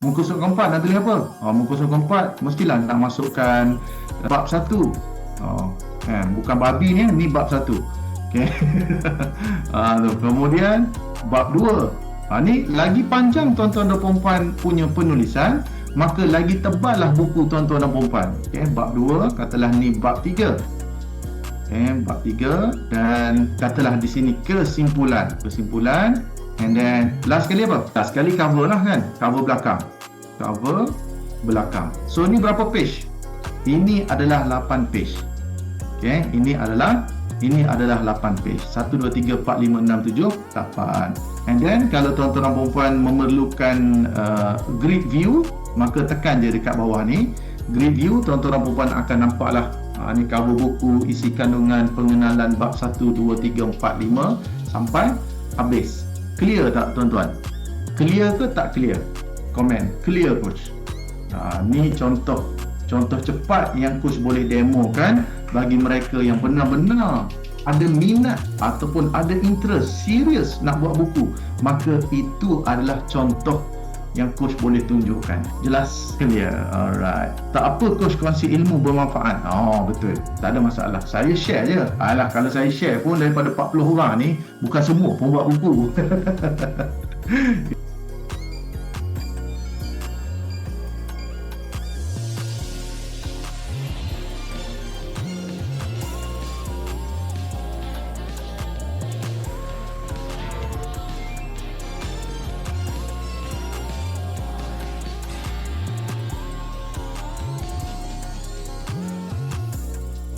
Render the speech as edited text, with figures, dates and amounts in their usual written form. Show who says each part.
Speaker 1: Muka surat keempat nak tulis apa? Muka surat keempat mestilah nak masukkan bab 1. Bukan babi ni bab 1. Okay. Kemudian bab 2. Ni lagi panjang tuan-tuan dan puan-puan punya penulisan, maka lagi tebal lah buku tuan-tuan dan puan-puan. Okay. Bab 2, katalah ni bab 3. Bab 3, dan katalah di sini kesimpulan. And then last sekali apa? Last sekali cover lah kan, cover belakang. So ni berapa page? Ini adalah 8 page. Okay, ini adalah 8 page. 1 2 3 4 5 6 7 8. And then kalau tuan-tuan dan puan-puan memerlukan grid view, maka tekan je dekat bawah ni grid view. Tuan-tuan dan puan-puan akan nampaklah ni cover buku, isi kandungan, pengenalan bab 1 2 3 4 5 sampai habis. Clear tak tuan-tuan? Clear ke tak clear? Komen clear coach. Ni contoh cepat yang coach boleh demokan bagi mereka yang benar-benar ada minat ataupun ada interest serius nak buat buku. Maka itu adalah contoh yang coach boleh tunjukkan. Jelas? Clear? Alright. Tak apa coach kongsi ilmu bermanfaat. Betul. Tak ada masalah. Saya share je. Kalau saya share pun daripada 40 orang ni, bukan semua pun buat buku.